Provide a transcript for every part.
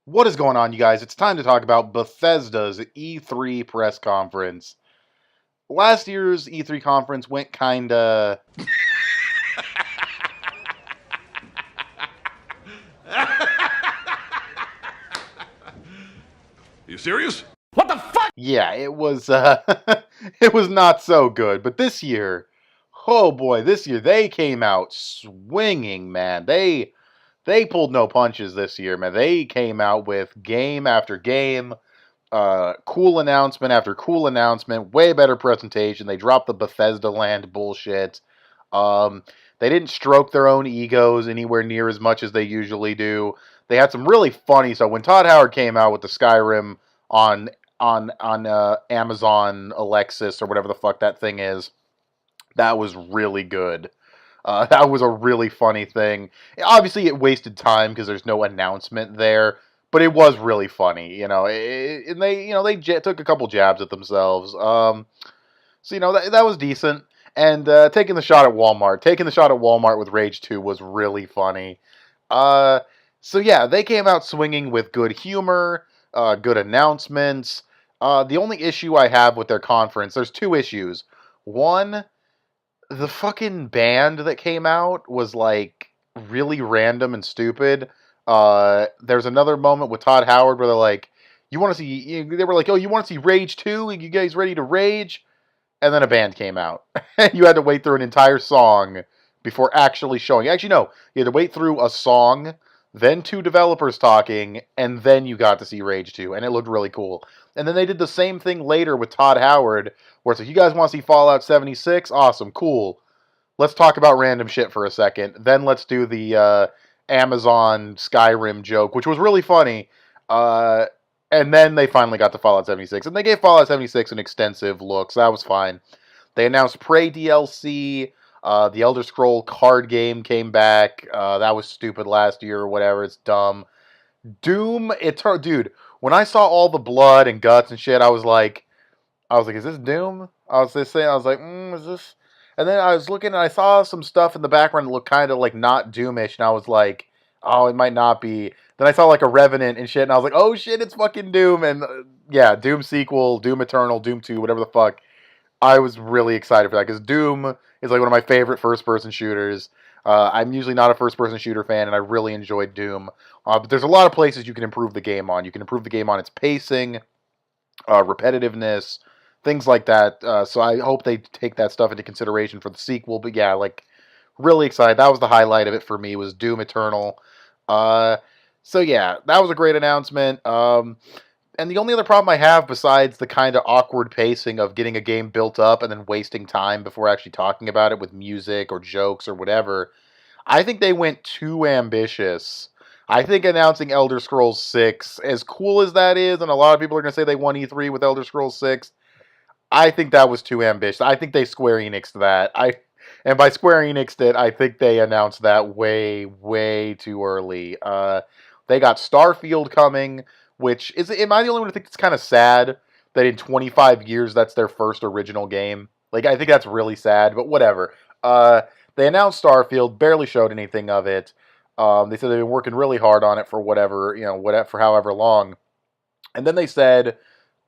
What is going on, you guys? It's time to talk about Bethesda's E3 press conference. Last year's E3 conference went kinda. You serious? Yeah, it was. It was not so good. But this year, oh boy, this year they came out swinging, man. They pulled no punches this year, man. They came out with game after game, cool announcement after cool announcement, way better presentation. They dropped the Bethesda land bullshit. Um, they didn't stroke their own egos anywhere near as much as they usually do. They had some really funny. So when Todd Howard came out with the Skyrim on Amazon Alexis or whatever the fuck that thing is, that was really good. That was a really funny thing. Obviously, it wasted time because there's no announcement there, but it was really funny, and they took a couple jabs at themselves. So that was decent. And taking the shot at Walmart with Rage 2 was really funny. Uh, so yeah, they came out swinging with good humor, good announcements. The only issue I have with their conference, there's two issues. One, the fucking band that came out was like really random and stupid. There's another moment with Todd Howard where they're like, "You want to see?" They were like, "Oh, you want to see Rage 2? You guys ready to rage?" And then a band came out. You had to wait through an entire song before actually showing. Actually, no, you had to wait through a song, then two developers talking, and then you got to see Rage 2, and it looked really cool. And then they did the same thing later with Todd Howard, where it's like, you guys want to see Fallout 76? Awesome, cool. Let's talk about random shit for a second. Then let's do the Amazon Skyrim joke, which was really funny. Uh, and then they finally got to Fallout 76. And they gave Fallout 76 an extensive look, so that was fine. They announced Prey DLC. The Elder Scroll card game came back. That was stupid last year or whatever. It's dumb. Doom, dude, when I saw all the blood and guts and shit, I was like, is this Doom? I was like, is this? And then I was looking and I saw some stuff in the background that looked kind of like not Doomish, and I was like, oh, it might not be. Then I saw like a Revenant and shit, and I was like, oh shit, it's fucking Doom. And yeah, Doom sequel, Doom Eternal, Doom 2, whatever the fuck. I was really excited for that because Doom is like one of my favorite first-person shooters. I'm usually not a first-person shooter fan, and I really enjoyed Doom. But there's a lot of places you can improve the game on. You can improve the game on its pacing, repetitiveness, things like that. So I hope they take that stuff into consideration for the sequel. But yeah, like really excited. That was the highlight of it for me, was Doom Eternal. Uh, so yeah, that was a great announcement. And the only other problem I have, besides the kind of awkward pacing of getting a game built up and then wasting time before actually talking about it with music or jokes or whatever, I think they went too ambitious. I think announcing Elder Scrolls 6, as cool as that is, and a lot of people are going to say they won E3 with Elder Scrolls 6, I think that was too ambitious. I think they Square Enixed that. And by Square Enixed it, I think they announced that way, way too early. They got Starfield coming, which is, am I the only one who thinks it's kind of sad that in 25 years that's their first original game? Like, I think that's really sad, but whatever. They announced Starfield, barely showed anything of it. They said they've been working really hard on it for whatever, whatever, for however long. And then they said,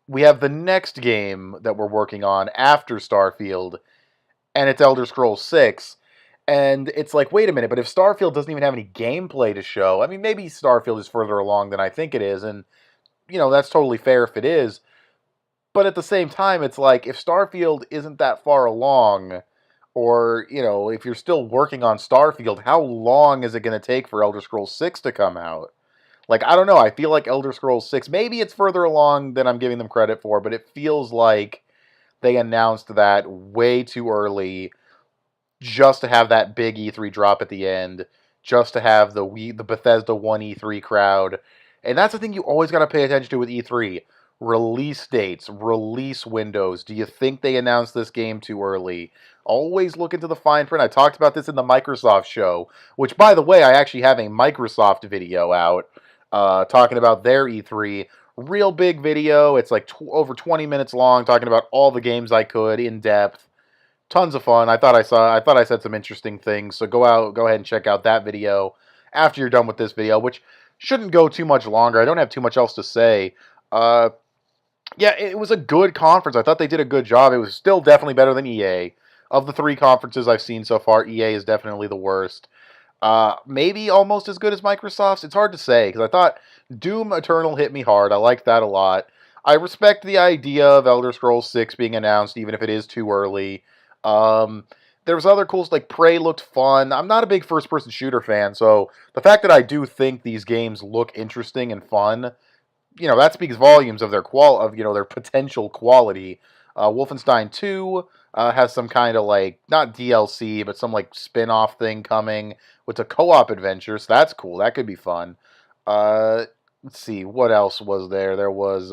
we have the next game that we're working on after Starfield, and it's Elder Scrolls 6. And it's like, wait a minute, but if Starfield doesn't even have any gameplay to show, I mean, maybe Starfield is further along than I think it is, and, that's totally fair if it is. But at the same time, it's like, if Starfield isn't that far along, or, if you're still working on Starfield, how long is it going to take for Elder Scrolls 6 to come out? Like, I don't know. I feel like Elder Scrolls 6, maybe it's further along than I'm giving them credit for, but it feels like they announced that way too early just to have that big E3 drop at the end, just to have the Bethesda 1 E3 crowd. And that's the thing you always got to pay attention to with E3. Release dates, release windows. Do you think they announced this game too early? Always look into the fine print. I talked about this in the Microsoft show, which, by the way, I actually have a Microsoft video out talking about their E3. Real big video. It's like over 20 minutes long, talking about all the games I could in depth. Tons of fun. I thought I said some interesting things. So go ahead and check out that video after you're done with this video, which shouldn't go too much longer. I don't have too much else to say. Uh, yeah, it was a good conference. I thought they did a good job. It was still definitely better than EA. Of the three conferences I've seen so far, EA is definitely the worst. Maybe almost as good as Microsoft's. It's hard to say because I thought Doom Eternal hit me hard. I liked that a lot. I respect the idea of Elder Scrolls 6 being announced, even if it is too early. Um, there was other cool like Prey looked fun. I'm not a big first-person shooter fan, so the fact that I do think these games look interesting and fun, that speaks volumes of their their potential quality. Wolfenstein 2 has some kind of like not DLC, but some like spin-off thing coming with a co-op adventure, so that's cool. That could be fun. Let's see, what else was there? There was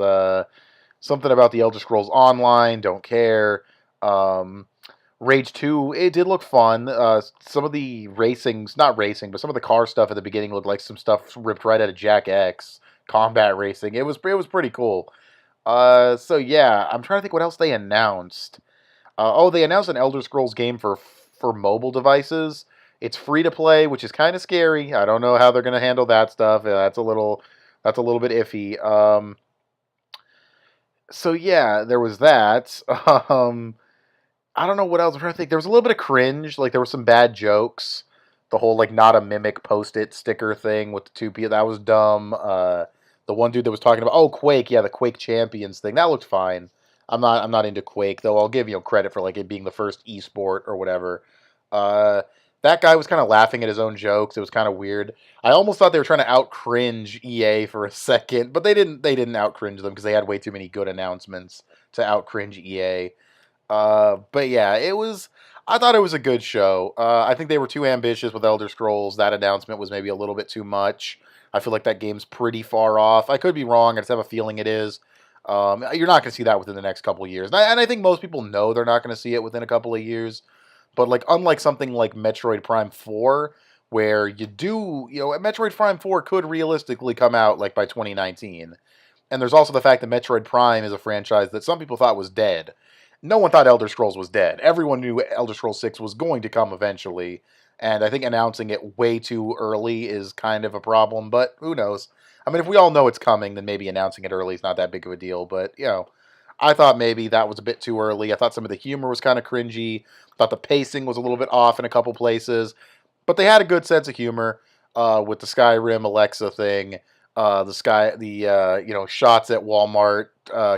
something about the Elder Scrolls Online. Don't care. Rage 2, it did look fun. Some of the not racing, but some of the car stuff at the beginning looked like some stuff ripped right out of Jack X. Combat racing. It was pretty cool. So yeah, I'm trying to think what else they announced. They announced an Elder Scrolls game for mobile devices. It's free to play, which is kind of scary. I don't know how they're going to handle that stuff. Yeah, that's a little bit iffy. So yeah, there was that. I don't know what else I'm trying to think. There was a little bit of cringe. Like there were some bad jokes. The whole like not a mimic post-it sticker thing with the two people, that was dumb. The one dude that was talking about Quake, yeah, the Quake Champions thing, that looked fine. I'm not into Quake though. I'll give credit for like it being the first esport or whatever. Uh, that guy was kind of laughing at his own jokes. It was kind of weird. I almost thought they were trying to out cringe EA for a second, but they didn't. They didn't out cringe them because they had way too many good announcements to out cringe EA. But yeah, it was. I thought it was a good show. I think they were too ambitious with Elder Scrolls. That announcement was maybe a little bit too much. I feel like that game's pretty far off. I could be wrong. I just have a feeling it is. You're not going to see that within the next couple of years. And I think most people know they're not going to see it within a couple of years. But like, unlike something like Metroid Prime 4, where Metroid Prime 4 could realistically come out like by 2019. And there's also the fact that Metroid Prime is a franchise that some people thought was dead. No one thought Elder Scrolls was dead. Everyone knew Elder Scrolls 6 was going to come eventually. And I think announcing it way too early is kind of a problem, but who knows? I mean, if we all know it's coming, then maybe announcing it early is not that big of a deal. But, I thought maybe that was a bit too early. I thought some of the humor was kind of cringy. I thought the pacing was a little bit off in a couple places. But they had a good sense of humor with the Skyrim Alexa thing, shots at Walmart,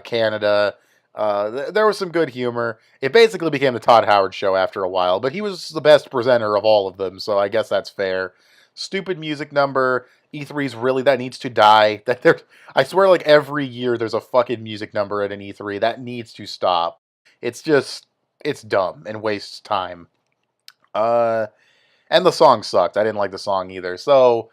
Canada. There was some good humor. It basically became the Todd Howard show after a while, but he was the best presenter of all of them, so I guess that's fair. Stupid music number. E3's really, that needs to die. I swear, like every year there's a fucking music number at an E3 that needs to stop. It's dumb and wastes time. And the song sucked. I didn't like the song either. So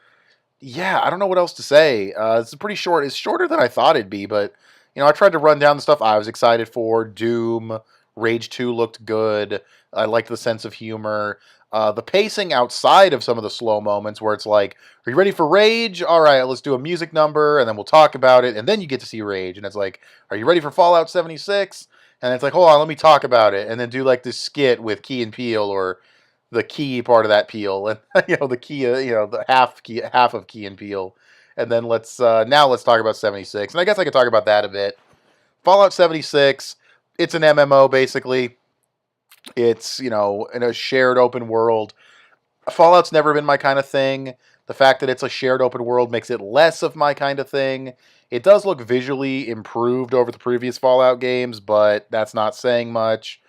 yeah, I don't know what else to say. It's pretty short. It's shorter than I thought it'd be, but I tried to run down the stuff I was excited for. Doom, Rage 2 looked good. I liked the sense of humor. The pacing outside of some of the slow moments where it's like, are you ready for Rage? All right, let's do a music number, and then we'll talk about it, and then you get to see Rage. And it's like, are you ready for Fallout 76? And it's like, hold on, let me talk about it. And then do like this skit with Key and Peele, or the key part of that Peele. And, the key, the half of Key and Peele. And then let's talk about 76. And I guess I could talk about that a bit. Fallout 76, it's an MMO basically. It's, in a shared open world. Fallout's never been my kind of thing. The fact that it's a shared open world makes it less of my kind of thing. It does look visually improved over the previous Fallout games, but that's not saying much.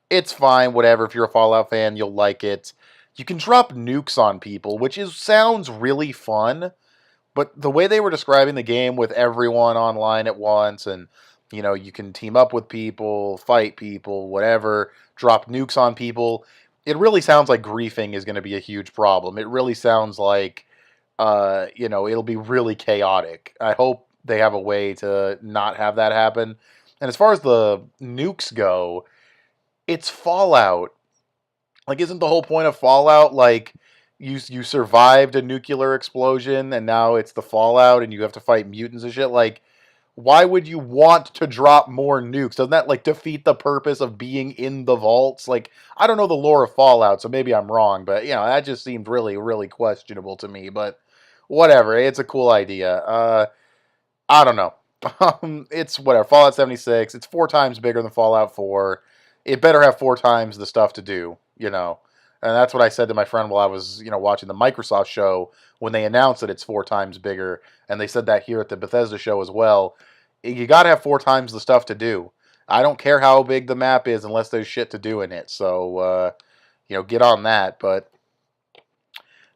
It's fine, whatever. If you're a Fallout fan, you'll like it. You can drop nukes on people, which sounds really fun. But the way they were describing the game with everyone online at once, and, you can team up with people, fight people, whatever, drop nukes on people, it really sounds like griefing is going to be a huge problem. It really sounds like, it'll be really chaotic. I hope they have a way to not have that happen. And as far as the nukes go, it's Fallout. Like, isn't the whole point of Fallout, like, you survived a nuclear explosion, and now it's the Fallout, and you have to fight mutants and shit? Like, why would you want to drop more nukes? Doesn't that, like, defeat the purpose of being in the vaults? Like, I don't know the lore of Fallout, so maybe I'm wrong, but, that just seemed really, really questionable to me. But whatever. It's a cool idea. I don't know. It's whatever. Fallout 76. It's 4 times bigger than Fallout 4. It better have 4 times the stuff to do, you know. And that's what I said to my friend while I was, watching the Microsoft show when they announced that it's 4 times bigger, and they said that here at the Bethesda show as well. You got to have 4 times the stuff to do. I don't care how big the map is unless there's shit to do in it. So, get on that. But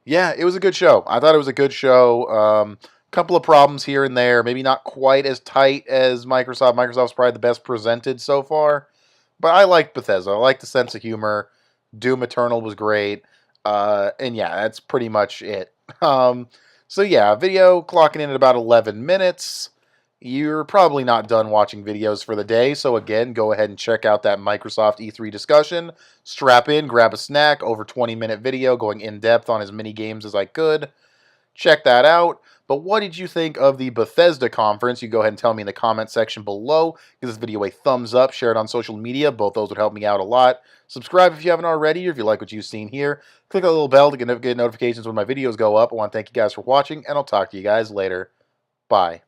yeah, it was a good show. I thought it was a good show. Couple of problems here and there. Maybe not quite as tight as Microsoft. Microsoft's probably the best presented so far. But I liked Bethesda. I liked the sense of humor. Doom Eternal was great. And yeah, that's pretty much it. So yeah, video clocking in at about 11 minutes. You're probably not done watching videos for the day, so again, go ahead and check out that Microsoft E3 discussion. Strap in, grab a snack, over 20-minute video going in-depth on as many games as I could. Check that out. But what did you think of the Bethesda conference? You go ahead and tell me in the comment section below. Give this video a thumbs up, share it on social media. Both those would help me out a lot. Subscribe if you haven't already, or if you like what you've seen here. Click the little bell to get notifications when my videos go up. I want to thank you guys for watching, and I'll talk to you guys later. Bye.